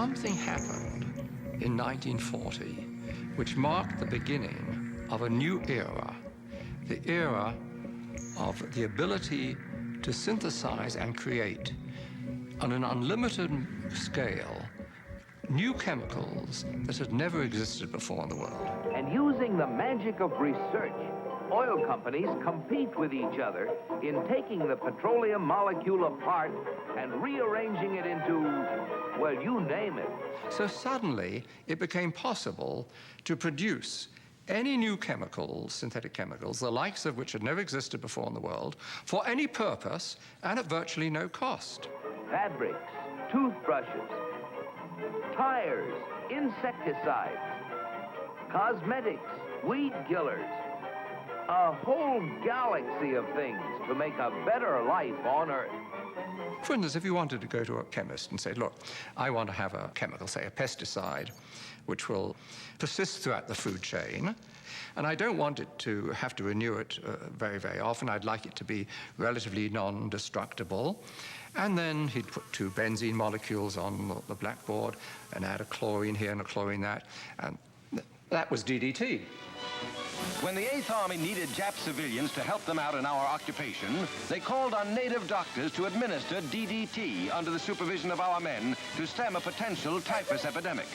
something happened in 1940 which marked the beginning of a new era, the era of the ability to synthesize and create on an unlimited scale new chemicals that had never existed before in the world. And using the magic of research, oil companies compete with each other in taking the petroleum molecule apart and rearranging it into, well, you name it. So suddenly it became possible to produce any new chemicals, synthetic chemicals, the likes of which had never existed before in the world, for any purpose and at virtually no cost. Fabrics, toothbrushes, tires, insecticides, cosmetics, weed killers, a whole galaxy of things to make a better life on Earth. For instance, if you wanted to go to a chemist and say, look, I want to have a chemical, say a pesticide, which will persist throughout the food chain, and I don't want it to have to renew it very, very often. I'd like it to be relatively non-destructible. And then he'd put two benzene molecules on the blackboard and add a chlorine here and a chlorine that, and that was DDT. When the 8th Army needed Jap civilians to help them out in our occupation, they called on native doctors to administer DDT under the supervision of our men to stem a potential typhus epidemic.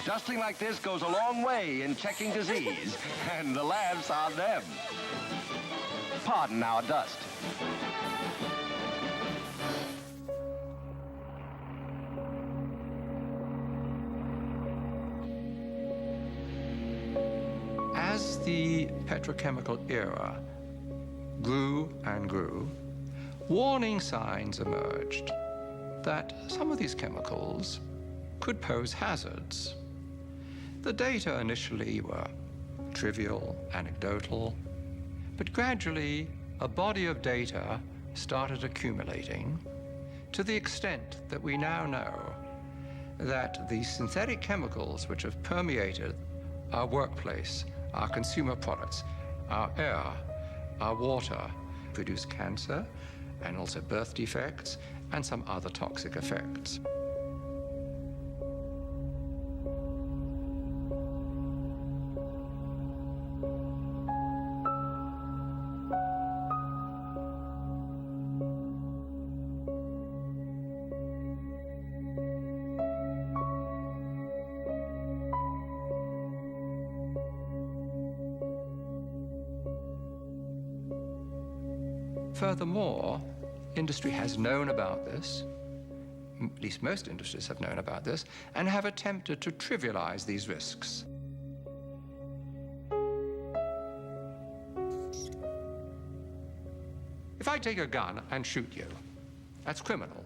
Dusting like this goes a long way in checking disease, and the laughs are them. Pardon our dust. As the petrochemical era grew and grew, warning signs emerged that some of these chemicals could pose hazards. The data initially were trivial, anecdotal, but gradually a body of data started accumulating to the extent that we now know that the synthetic chemicals which have permeated our workplace, our consumer products, our air, our water, produce cancer and also birth defects and some other toxic effects. Furthermore, industry has known about this, at least most industries have known about this, and have attempted to trivialize these risks. If I take a gun and shoot you, that's criminal.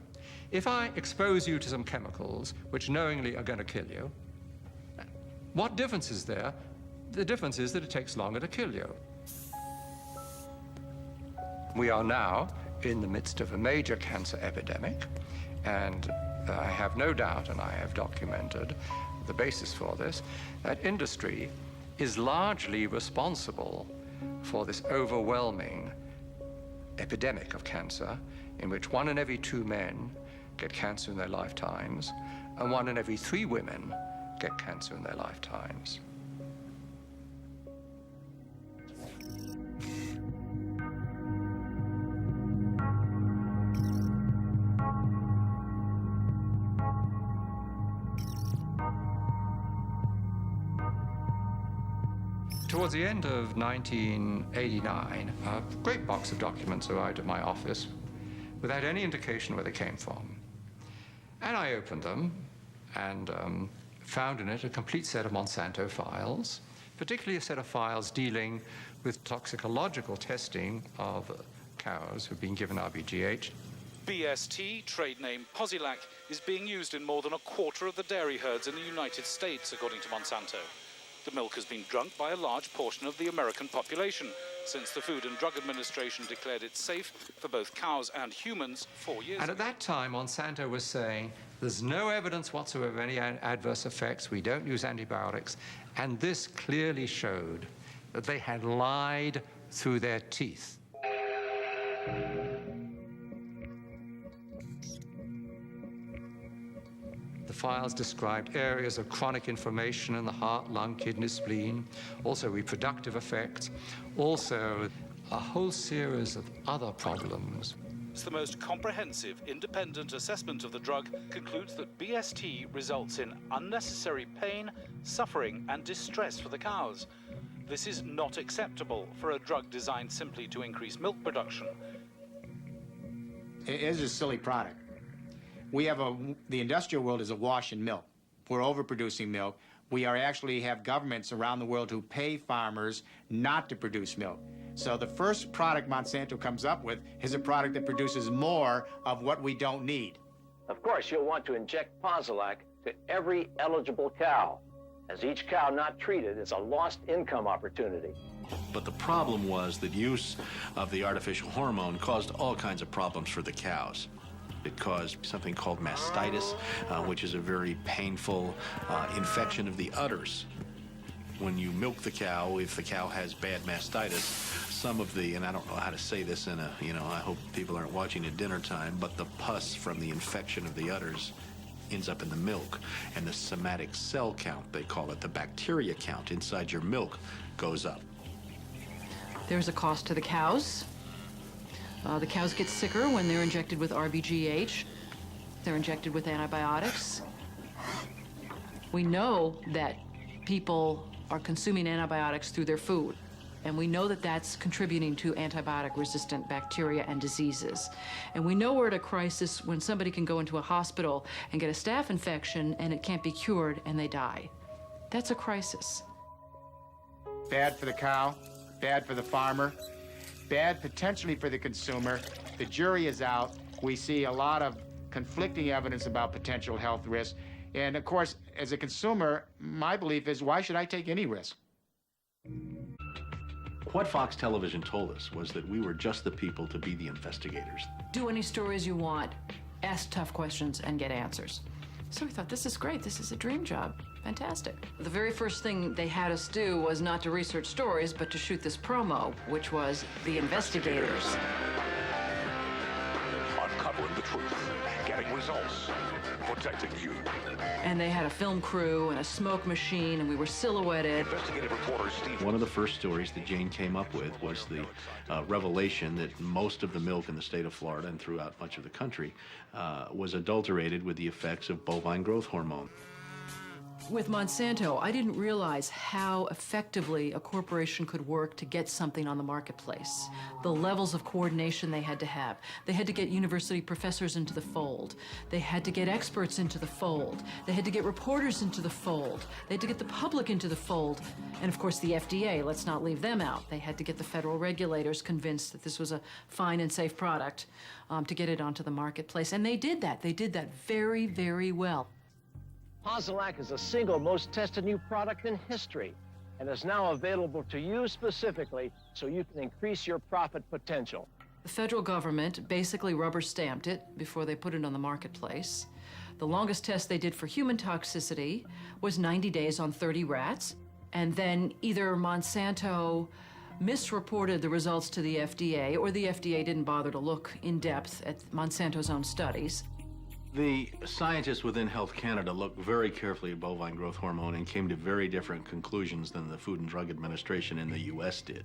If I expose you to some chemicals which knowingly are going to kill you, what difference is there? The difference is that it takes longer to kill you. We are now in the midst of a major cancer epidemic, and I have no doubt, and I have documented the basis for this, that industry is largely responsible for this overwhelming epidemic of cancer, in which 1 in every 2 men get cancer in their lifetimes, and 1 in every 3 women get cancer in their lifetimes. Towards the end of 1989, a great box of documents arrived at my office without any indication where they came from. And I opened them and found in it a complete set of Monsanto files, particularly a set of files dealing with toxicological testing of cows who've been given RBGH. rbST, trade name Posilac, is being used in more than a quarter of the dairy herds in the United States, according to Monsanto. The milk has been drunk by a large portion of the American population since the Food and Drug Administration declared it safe for both cows and humans 4 years ago. And at that time, Monsanto was saying, there's no evidence whatsoever of any adverse effects, we don't use antibiotics, and this clearly showed that they had lied through their teeth. The files described areas of chronic inflammation in the heart, lung, kidney, spleen, also reproductive effects, also a whole series of other problems. The most comprehensive independent assessment of the drug concludes that BST results in unnecessary pain, suffering, and distress for the cows. This is not acceptable for a drug designed simply to increase milk production. It is a silly product. The industrial world is awash in milk. We're overproducing milk. We actually have governments around the world who pay farmers not to produce milk. So the first product Monsanto comes up with is a product that produces more of what we don't need. Of course, you'll want to inject Posilac to every eligible cow, as each cow not treated is a lost income opportunity. But the problem was that use of the artificial hormone caused all kinds of problems for the cows. It caused something called mastitis, which is a very painful infection of the udders. When you milk the cow, if the cow has bad mastitis, some of the, and I don't know how to say this in a, I hope people aren't watching at dinner time, but the pus from the infection of the udders ends up in the milk, and the somatic cell count, they call it, the bacteria count inside your milk goes up. There's a cost to the cows. The cows get sicker when they're injected with rbGH. They're injected with antibiotics. We know that people are consuming antibiotics through their food, and we know that that's contributing to antibiotic-resistant bacteria and diseases. And we know we're at a crisis when somebody can go into a hospital and get a staph infection and it can't be cured and they die. That's a crisis. Bad for the cow, bad for the farmer, bad potentially for the consumer. The jury is out. We see a lot of conflicting evidence about potential health risks. And of course, as a consumer, my belief is, why should I take any risk? What Fox Television told us was that we were just the people to be the investigators. Do any stories you want, ask tough questions, and get answers. So we thought, this is great. This is a dream job. Fantastic. The very first thing they had us do was not to research stories, but to shoot this promo, which was The Investigators. Uncovering the truth, getting results, protecting you. And they had a film crew and a smoke machine, and we were silhouetted. Investigative reporter Steve. One of the first stories that Jane came up with was the revelation that most of the milk in the state of Florida and throughout much of the country was adulterated with the effects of bovine growth hormone. With Monsanto, I didn't realize how effectively a corporation could work to get something on the marketplace. The levels of coordination they had to have. They had to get university professors into the fold. They had to get experts into the fold. They had to get reporters into the fold. They had to get the public into the fold. And of course, the FDA, let's not leave them out. They had to get the federal regulators convinced that this was a fine and safe product to get it onto the marketplace. And they did that. They did that very, very well. Posilac is the single most tested new product in history and is now available to you specifically so you can increase your profit potential. The federal government basically rubber stamped it before they put it on the marketplace. The longest test they did for human toxicity was 90 days on 30 rats. And then either Monsanto misreported the results to the FDA, or the FDA didn't bother to look in depth at Monsanto's own studies. The scientists within Health Canada looked very carefully at bovine growth hormone and came to very different conclusions than the Food and Drug Administration in the US did.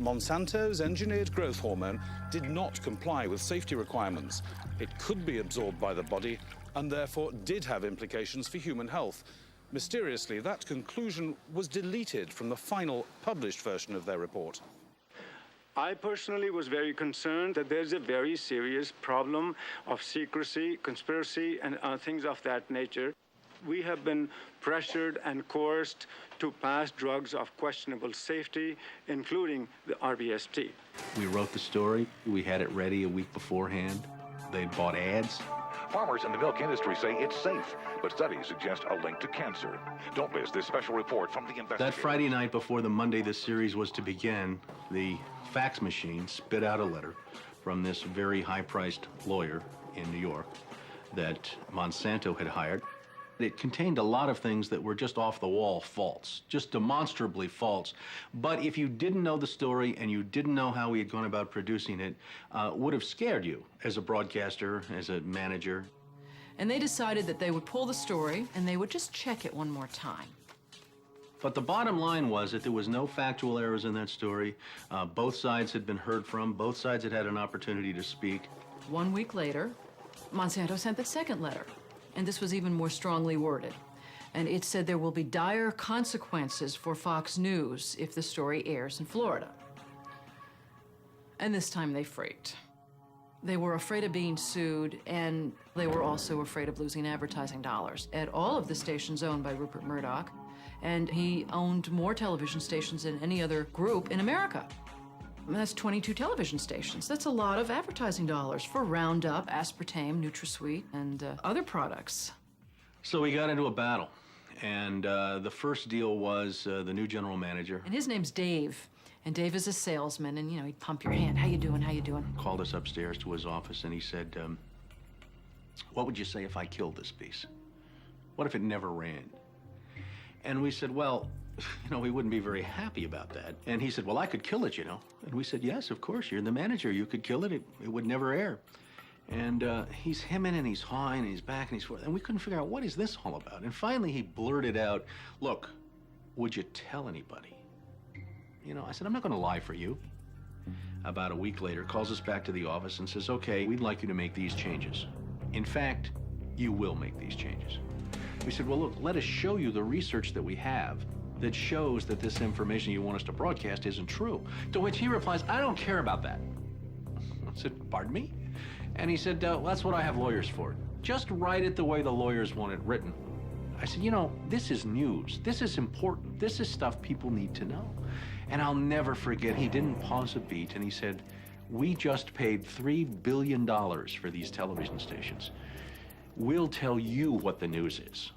Monsanto's engineered growth hormone did not comply with safety requirements. It could be absorbed by the body and therefore did have implications for human health. Mysteriously, that conclusion was deleted from the final published version of their report. I personally was very concerned that there's a very serious problem of secrecy, conspiracy, and things of that nature. We have been pressured and coerced to pass drugs of questionable safety, including the rbST. We wrote the story. We had it ready a week beforehand. They'd bought ads. Farmers in the milk industry say it's safe, but studies suggest a link to cancer. Don't miss this special report from the investigators. That Friday night before the Monday this series was to begin, the fax machine spit out a letter from this very high-priced lawyer in New York that Monsanto had hired. It contained a lot of things that were just off-the-wall false, just demonstrably false. But if you didn't know the story and you didn't know how we had gone about producing it, would have scared you as a broadcaster, as a manager. And they decided that they would pull the story and they would just check it one more time. But the bottom line was that there was no factual errors in that story. Both sides had been heard from. Both sides had had an opportunity to speak. 1 week later, Monsanto sent the second letter, and this was even more strongly worded. And it said there will be dire consequences for Fox News if the story airs in Florida. And this time they freaked. They were afraid of being sued, and they were also afraid of losing advertising dollars at all of the stations owned by Rupert Murdoch. And he owned more television stations than any other group in America. And that's 22 television stations. That's a lot of advertising dollars for Roundup, aspartame, NutraSweet, and other products. So we got into a battle. And the first deal was the new general manager. And his name's Dave. And Dave is a salesman, and, you know, he'd pump your hand. How you doing? How you doing? Called us upstairs to his office, and he said, what would you say if I killed this piece? What if it never ran? And we said, well, you know, we wouldn't be very happy about that. And he said, well, I could kill it, you know. And we said, yes, of course, you're the manager. You could kill it. It would never air. And he's hemming and he's hawing and he's back and he's forth. And we couldn't figure out, what is this all about? And finally he blurted out, look, would you tell anybody? You know, I said, I'm not going to lie for you. About a week later, calls us back to the office and says, okay, we'd like you to make these changes. In fact, you will make these changes. We said, well, look, let us show you the research that we have that shows that this information you want us to broadcast isn't true. To which he replies, I don't care about that. I said, pardon me? And he said, well, that's what I have lawyers for. Just write it the way the lawyers want it written. I said, you know, this is news. This is important. This is stuff people need to know. And I'll never forget, he didn't pause a beat, and he said, we just paid $3 billion for these television stations. We'll tell you what the news is.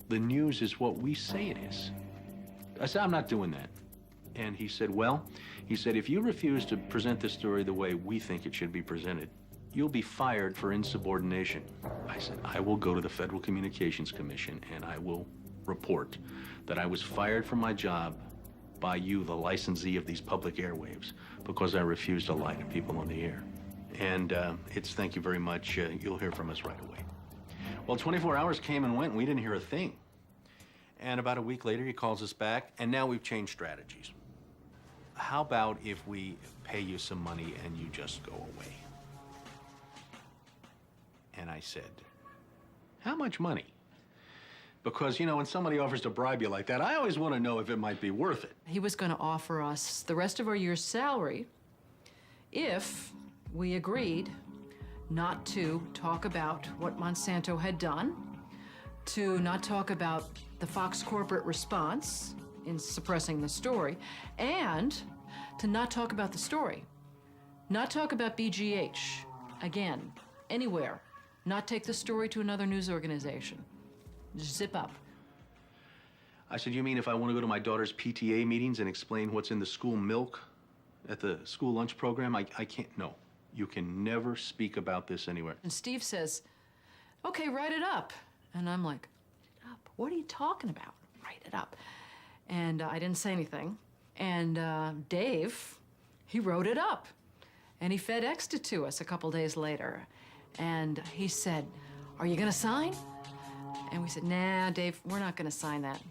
The news is what we say it is. I said, I'm not doing that. And he said, well, he said, if you refuse to present this story the way we think it should be presented, you'll be fired for insubordination. I said, I will go to the Federal Communications Commission and I will report that I was fired from my job by you, the licensee of these public airwaves, because I refused to lie to people on the air. And it's thank you very much. You'll hear from us right away. Well, 24 hours came and went, and we didn't hear a thing. And about a week later, he calls us back, and now we've changed strategies. How about if we pay you some money and you just go away? And I said, how much money? Because, you know, when somebody offers to bribe you like that, I always want to know if it might be worth it. He was going to offer us the rest of our year's salary if we agreed not to talk about what Monsanto had done, to not talk about the Fox corporate response in suppressing the story, and to not talk about the story. Not talk about BGH, again, anywhere. Not take the story to another news organization. Just zip up. I said, you mean if I want to go to my daughter's PTA meetings and explain what's in the school milk at the school lunch program? I can't, no. You can never speak about this anywhere. And Steve says, okay, write it up. And I'm like, write it up? What are you talking about? Write it up. And I didn't say anything. And Dave, he wrote it up. And he FedExed it to us a couple days later. And he said, are you gonna sign? And we said, nah, Dave, we're not gonna sign that.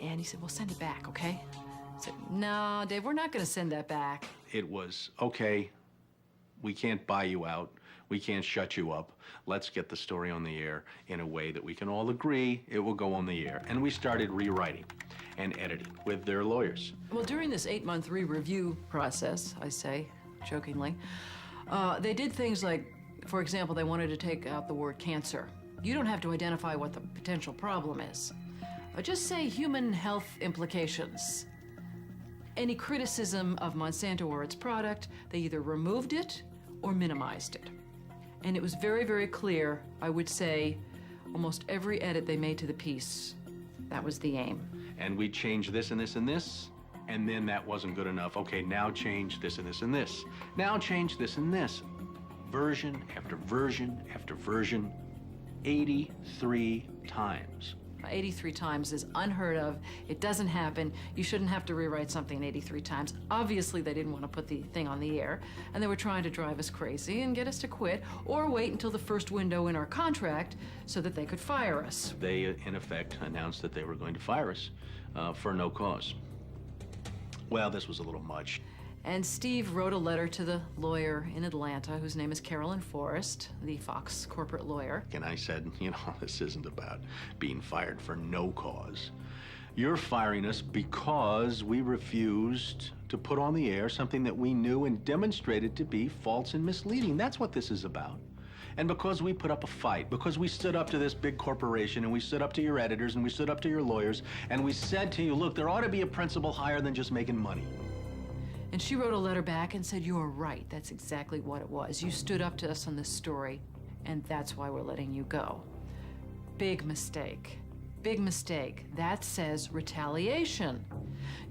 And he said, well, send it back, okay? I said, no, Dave, we're not gonna send that back. It was, okay, we can't buy you out. We can't shut you up. Let's get the story on the air in a way that we can all agree it will go on the air. And we started rewriting and editing with their lawyers. Well, during this 8-month re-review process, I say, jokingly, they did things like, for example, they wanted to take out the word cancer. You don't have to identify what the potential problem is. Just say human health implications. Any criticism of Monsanto or its product, they either removed it or minimized it. And it was very, very clear, I would say, almost every edit they made to the piece, that was the aim. And we changed this and this and this, and then that wasn't good enough. Okay, now change this and this and this. Now change this and this. Version after version after version, 83 times. 83 times is unheard of. It doesn't happen. You shouldn't have to rewrite something 83 times. Obviously, they didn't want to put the thing on the air, and they were trying to drive us crazy and get us to quit or wait until the first window in our contract so that they could fire us. They, in effect, announced that they were going to fire us for no cause. Well, this was a little much. And Steve wrote a letter to the lawyer in Atlanta, whose name is Carolyn Forrest, the Fox corporate lawyer. And I said, you know, this isn't about being fired for no cause. You're firing us because we refused to put on the air something that we knew and demonstrated to be false and misleading. That's what this is about. And because we put up a fight, because we stood up to this big corporation, and we stood up to your editors, and we stood up to your lawyers, and we said to you, look, there ought to be a principle higher than just making money. And she wrote a letter back and said, you are right. That's exactly what it was. You stood up to us on this story, and that's why we're letting you go. Big mistake. Big mistake. That says retaliation.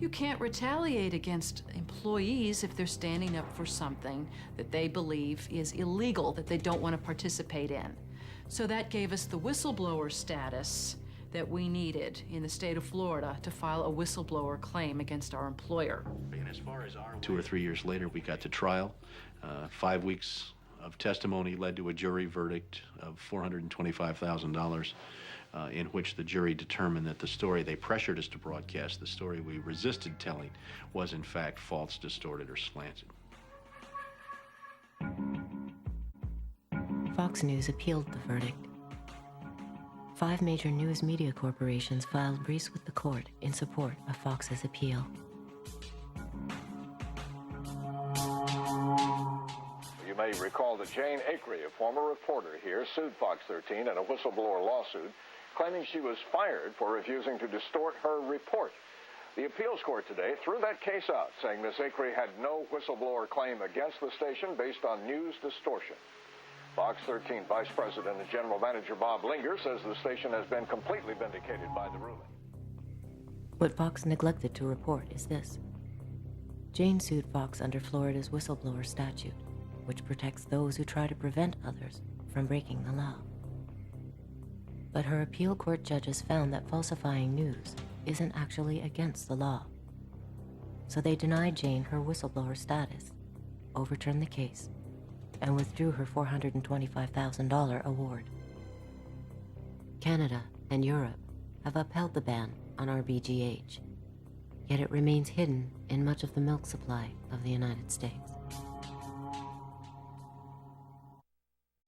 You can't retaliate against employees if they're standing up for something that they believe is illegal, that they don't want to participate in. So that gave us the whistleblower status that we needed in the state of Florida to file a whistleblower claim against our employer. And as far as our 2 or 3 years later, we got to trial. 5 weeks of testimony led to a jury verdict of $425,000, in which the jury determined that the story they pressured us to broadcast, the story we resisted telling, was in fact false, distorted, or slanted. Fox News appealed the verdict. 5 major news media corporations filed briefs with the court in support of Fox's appeal. You may recall that Jane Acree, a former reporter here, sued Fox 13 in a whistleblower lawsuit, claiming she was fired for refusing to distort her report. The appeals court today threw that case out, saying Ms. Acree had no whistleblower claim against the station based on news distortion. Fox 13 Vice President and General Manager Bob Linger says the station has been completely vindicated by the ruling. What Fox neglected to report is this. Jane sued Fox under Florida's whistleblower statute, which protects those who try to prevent others from breaking the law. But her appeal court judges found that falsifying news isn't actually against the law. So they denied Jane her whistleblower status, overturned the case, and withdrew her $425,000 award. Canada and Europe have upheld the ban on rbGH, yet it remains hidden in much of the milk supply of the United States.